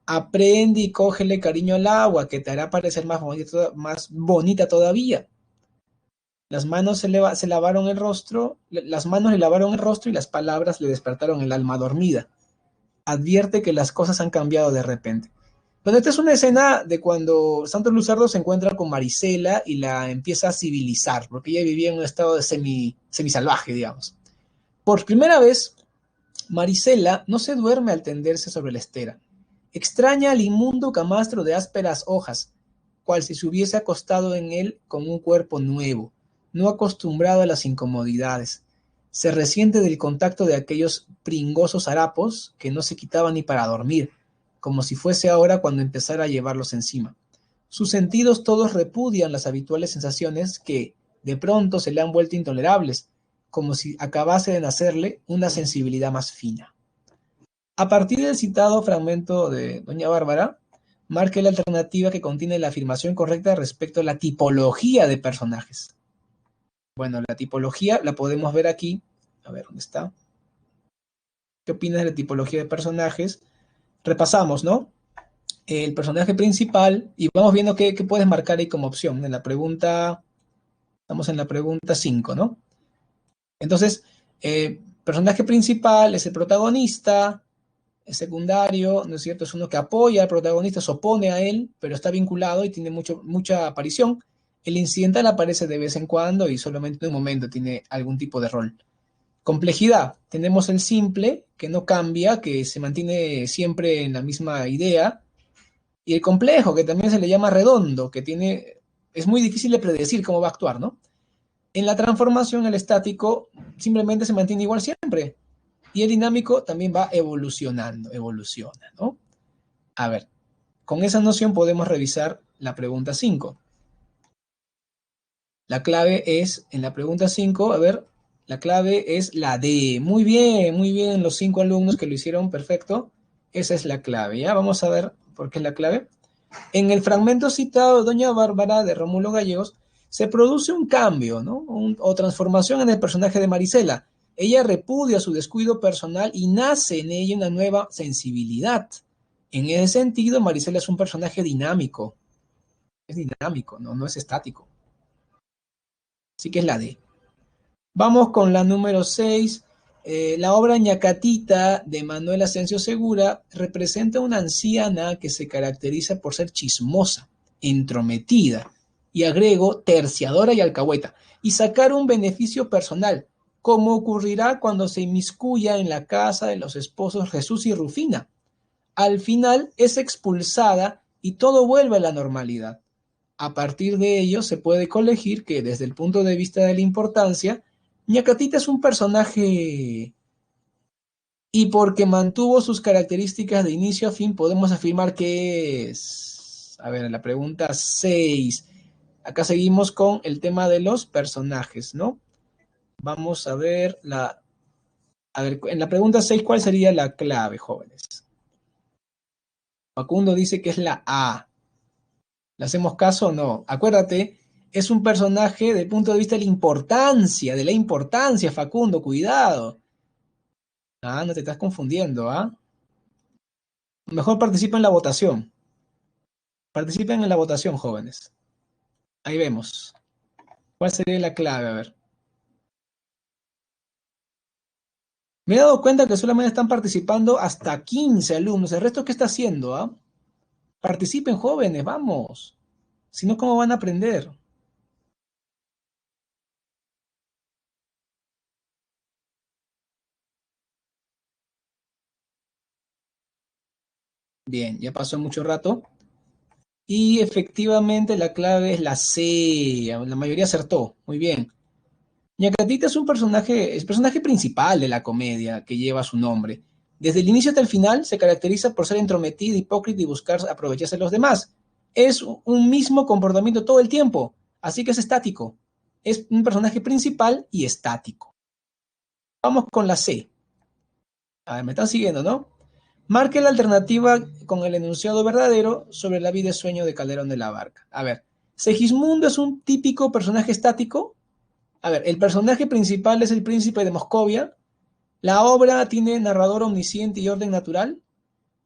aprende y cógele cariño al agua, que te hará parecer más bonita todavía. Las manos se lavaron el rostro, las manos le lavaron el rostro y las palabras le despertaron el alma dormida. Advierte que las cosas han cambiado de repente. Bueno, esta es una escena de cuando Santos Luzardo se encuentra con Marisela y la empieza a civilizar, porque ella vivía en un estado de semisalvaje, digamos. Por primera vez, Marisela no se duerme al tenderse sobre la estera. Extraña al inmundo camastro de ásperas hojas, cual si se hubiese acostado en él con un cuerpo nuevo, no acostumbrado a las incomodidades. Se resiente del contacto de aquellos pringosos harapos que no se quitaban ni para dormir, como si fuese ahora cuando empezara a llevarlos encima. Sus sentidos todos repudian las habituales sensaciones que, de pronto, se le han vuelto intolerables, como si acabase de nacerle una sensibilidad más fina. A partir del citado fragmento de Doña Bárbara, marque la alternativa que contiene la afirmación correcta respecto a la tipología de personajes. Bueno, la tipología la podemos ver aquí. A ver, ¿dónde está? ¿Qué opinas de la tipología de personajes? Repasamos, ¿no? El personaje principal y vamos viendo qué puedes marcar ahí como opción. En la pregunta, estamos en la pregunta 5, ¿no? Entonces, personaje principal es el protagonista, el secundario, ¿no es cierto? Es uno que apoya al protagonista, se opone a él, pero está vinculado y tiene mucha aparición. El incidental aparece de vez en cuando y solamente en un momento tiene algún tipo de rol. Complejidad. Tenemos el simple, que no cambia, que se mantiene siempre en la misma idea. Y el complejo, que también se le llama redondo, que es muy difícil de predecir cómo va a actuar, ¿no? En la transformación, el estático simplemente se mantiene igual siempre. Y el dinámico también va evoluciona, ¿no? A ver, con esa noción podemos revisar la pregunta 5. La clave es, en la pregunta 5, a ver, la clave es la D. Muy bien, los 5 alumnos que lo hicieron perfecto. Esa es la clave, ¿ya? Vamos a ver por qué es la clave. En el fragmento citado de Doña Bárbara de Rómulo Gallegos, se produce un cambio, ¿no? O transformación en el personaje de Marisela. Ella repudia su descuido personal y nace en ella una nueva sensibilidad. En ese sentido, Marisela es un personaje dinámico. Es dinámico, ¿no? No es estático. Así que es la D. Vamos con la número 6. La obra Ñacatita de Manuel Asensio Segura representa una anciana que se caracteriza por ser chismosa, entrometida, y agrego, terciadora y alcahueta, y sacar un beneficio personal, como ocurrirá cuando se inmiscuya en la casa de los esposos Jesús y Rufina. Al final es expulsada y todo vuelve a la normalidad. A partir de ello se puede colegir que desde el punto de vista de la importancia, Ñacatita es un personaje y porque mantuvo sus características de inicio a fin, podemos afirmar que es... A ver, la pregunta 6. Acá seguimos con el tema de los personajes, ¿no? Vamos a ver A ver, en la pregunta 6, ¿cuál sería la clave, jóvenes? Facundo dice que es la A. ¿Le hacemos caso o no? Acuérdate, es un personaje desde el punto de vista de la importancia, Facundo, cuidado. Ah, no te estás confundiendo, ¿ah? Mejor participa en la votación. Participen en la votación, jóvenes. Ahí vemos. ¿Cuál sería la clave? A ver. Me he dado cuenta que solamente están participando hasta 15 alumnos. ¿El resto qué está haciendo, ah? Participen, jóvenes, vamos. Si no, ¿cómo van a aprender? Bien, ya pasó mucho rato. Y efectivamente la clave es la C. La mayoría acertó. Muy bien. Ñacatita es el personaje principal de la comedia que lleva su nombre. Desde el inicio hasta el final se caracteriza por ser entrometida, hipócrita y buscar aprovecharse de los demás. Es un mismo comportamiento todo el tiempo, así que es estático. Es un personaje principal y estático. Vamos con la C. A ver, me están siguiendo, ¿no? Marque la alternativa con el enunciado verdadero sobre la vida y sueño de Calderón de la Barca. A ver, ¿Segismundo es un típico personaje estático? A ver, el personaje principal es el príncipe de Moscovia. La obra tiene narrador omnisciente y orden natural.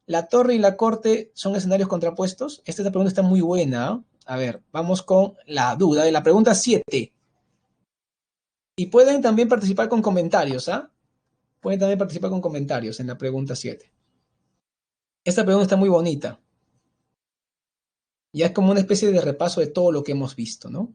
La torre y la corte son escenarios contrapuestos. Esta pregunta está muy buena, ¿eh? A ver, vamos con la duda de la pregunta 7. Y pueden también participar con comentarios, ¿ah? Pueden también participar con comentarios en la pregunta 7. Esta pregunta está muy bonita. Ya es como una especie de repaso de todo lo que hemos visto, ¿no?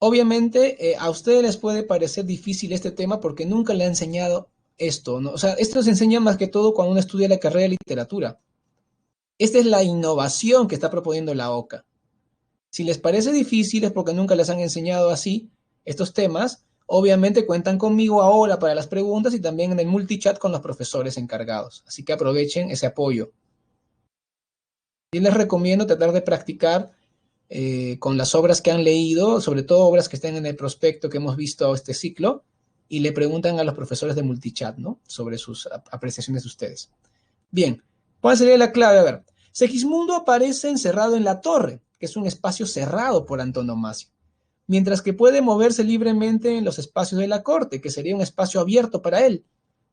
Obviamente, a ustedes les puede parecer difícil este tema porque nunca le han enseñado esto, ¿no? O sea, esto se enseña más que todo cuando uno estudia la carrera de literatura. Esta es la innovación que está proponiendo la OCA. Si les parece difícil es porque nunca les han enseñado así estos temas. Obviamente cuentan conmigo ahora para las preguntas y también en el multichat con los profesores encargados. Así que aprovechen ese apoyo. Yo les recomiendo tratar de practicar con las obras que han leído, sobre todo obras que estén en el prospecto que hemos visto este ciclo, y le preguntan a los profesores de multichat, ¿no? Sobre sus apreciaciones de ustedes. Bien, ¿cuál sería la clave? A ver, Segismundo aparece encerrado en la torre. que es un espacio cerrado por antonomasia, mientras que puede moverse libremente en los espacios de la corte, que sería un espacio abierto para él.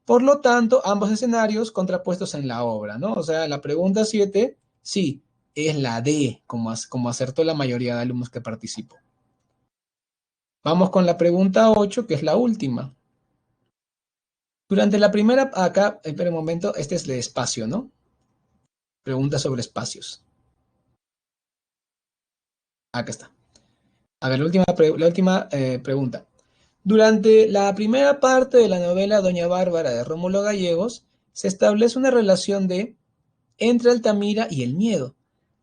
Por lo tanto, ambos escenarios contrapuestos en la obra, ¿no? O sea, la pregunta 7, sí, es la D, como acertó la mayoría de alumnos que participó. Vamos con la pregunta 8, que es la última. Durante la primera, acá, espera un momento, este es de espacio, ¿no? Pregunta sobre espacios. Acá está. A ver, la última pregunta. Durante la primera parte de la novela Doña Bárbara de Rómulo Gallegos, se establece una relación entre Altamira y el miedo.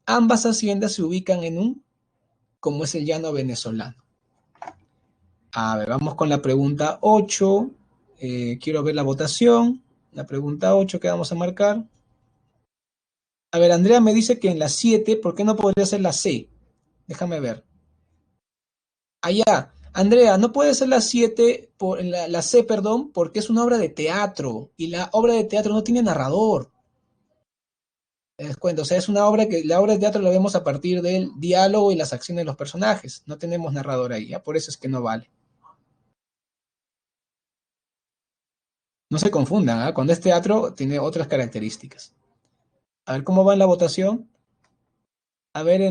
Ambas haciendas se ubican en como es el llano venezolano. A ver, vamos con la pregunta 8. Quiero ver la votación. La pregunta 8 que vamos a marcar. A ver, Andrea me dice que en la 7, ¿por qué no podría ser la C? Déjame ver. Allá, Andrea, no puede ser la 7, la C, perdón, porque es una obra de teatro y la obra de teatro no tiene narrador. ¿Te das cuenta? O sea, es una obra que la obra de teatro la vemos a partir del diálogo y las acciones de los personajes. No tenemos narrador ahí, ¿ya? Por eso es que no vale. No se confundan, ¿ah? Cuando es teatro tiene otras características. A ver cómo va en la votación. A ver,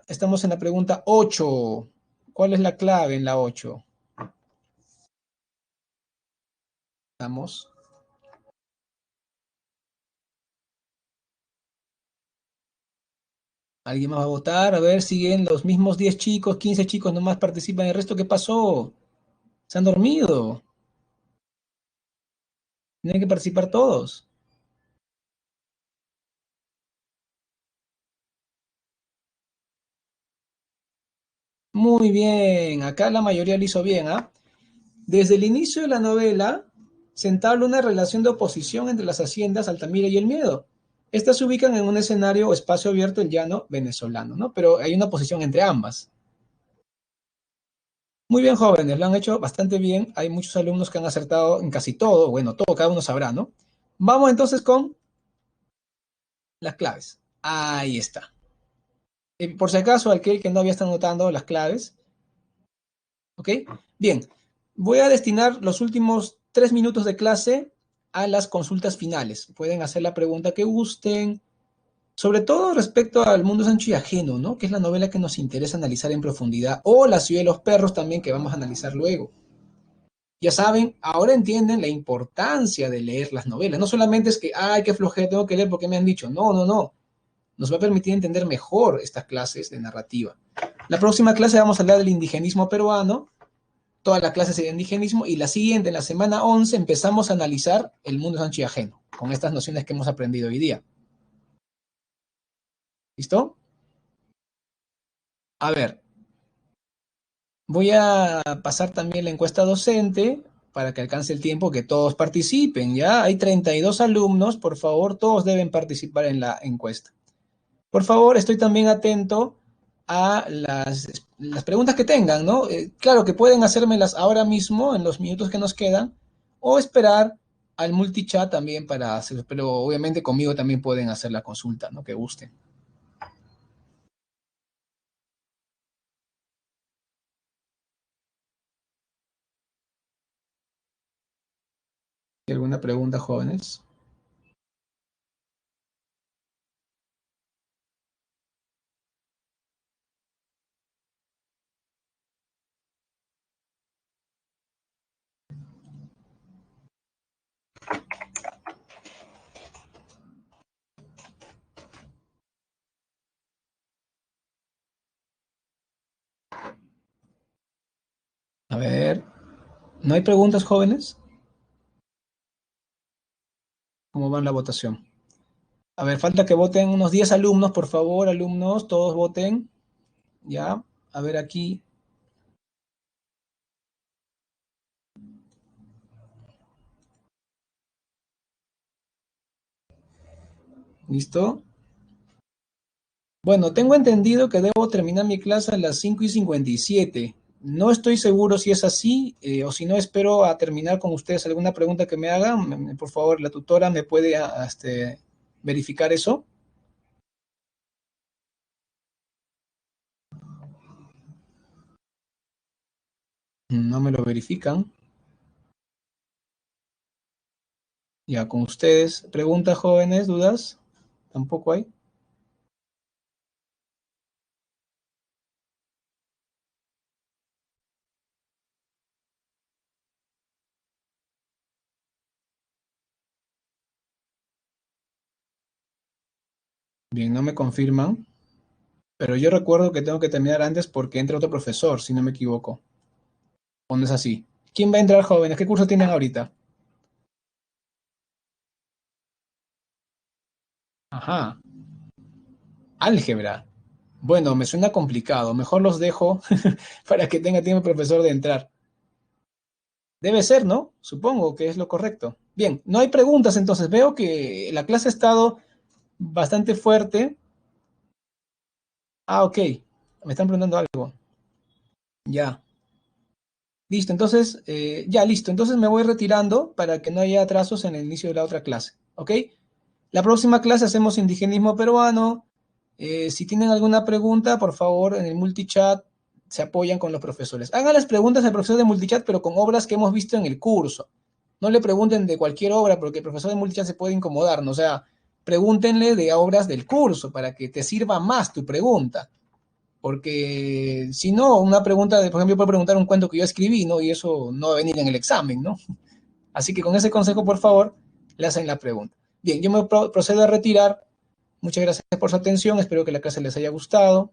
estamos en la pregunta 8. ¿Cuál es la clave en la 8? Vamos. ¿Alguien más va a votar? A ver, siguen los mismos 10 chicos, 15 chicos nomás participan. ¿El resto qué pasó? ¿Se han dormido? Tienen que participar todos. Muy bien, acá la mayoría lo hizo bien, ¿ah? Desde el inicio de la novela se entabla una relación de oposición entre las haciendas Altamira y el Miedo. Estas se ubican en un escenario o espacio abierto del llano venezolano, ¿no? Pero hay una oposición entre ambas. Muy bien, jóvenes, lo han hecho bastante bien. Hay muchos alumnos que han acertado en casi todo, bueno, todo, cada uno sabrá, ¿no? Vamos entonces con las claves. Ahí está. Por si acaso, aquel que no había estado notando las claves, ¿ok? Bien, voy a destinar los últimos 3 minutos de clase a las consultas finales. Pueden hacer la pregunta que gusten, sobre todo respecto al mundo Sancho y Ajeno, ¿no? Que es la novela que nos interesa analizar en profundidad, o La ciudad de los perros también, que vamos a analizar luego. Ya saben, ahora entienden la importancia de leer las novelas. No solamente es que, ay, qué flojera, tengo que leer porque me han dicho. No, no, no. Nos va a permitir entender mejor estas clases de narrativa. La próxima clase vamos a hablar del indigenismo peruano, toda la clase de indigenismo, y la siguiente, en la semana 11, empezamos a analizar el mundo Sancho y Ajeno, con estas nociones que hemos aprendido hoy día. ¿Listo? A ver, voy a pasar también la encuesta docente para que alcance el tiempo que todos participen, ¿ya? Hay 32 alumnos, por favor, todos deben participar en la encuesta. Por favor, estoy también atento a las preguntas que tengan, ¿no? Claro que pueden hacérmelas ahora mismo, en los minutos que nos quedan, o esperar al multichat también para hacer, pero obviamente conmigo también pueden hacer la consulta, ¿no? Que gusten. ¿Alguna pregunta, jóvenes? A ver, ¿no hay preguntas, jóvenes? ¿Cómo va la votación? A ver, falta que voten unos 10 alumnos, por favor, alumnos, todos voten. Ya, a ver aquí. ¿Listo? Bueno, tengo entendido que debo terminar mi clase a las 5:57. No estoy seguro si es así, o si no, espero a terminar con ustedes alguna pregunta que me hagan. Por favor, la tutora me puede verificar eso. No me lo verifican. Ya, con ustedes. ¿Preguntas, jóvenes? ¿Dudas? ¿Tampoco hay? Bien, no me confirman. Pero yo recuerdo que tengo que terminar antes porque entra otro profesor, si no me equivoco. ¿O no es así? ¿Quién va a entrar, jóvenes? ¿Qué curso tienen ahorita? Ajá, álgebra. Bueno, me suena complicado. Mejor los dejo para que tenga tiempo el profesor de entrar. Debe ser, ¿no? Supongo que es lo correcto. Bien, no hay preguntas entonces. Veo que la clase ha estado bastante fuerte. Ah, ok. Me están preguntando algo. Ya. Listo, entonces, ya listo. Entonces me voy retirando para que no haya atrasos en el inicio de la otra clase. ¿Ok? La próxima clase hacemos indigenismo peruano. Si tienen alguna pregunta, por favor, en el multichat se apoyan con los profesores. Hagan las preguntas al profesor de multichat, pero con obras que hemos visto en el curso. No le pregunten de cualquier obra, porque el profesor de multichat se puede incomodar, ¿no? O sea, pregúntenle de obras del curso para que te sirva más tu pregunta. Porque si no, una pregunta, por ejemplo, yo puedo preguntar un cuento que yo escribí, ¿no? Y eso no va a venir en el examen, ¿no? Así que con ese consejo, por favor, le hacen la pregunta. Bien, yo me procedo a retirar. Muchas gracias por su atención. Espero que la clase les haya gustado.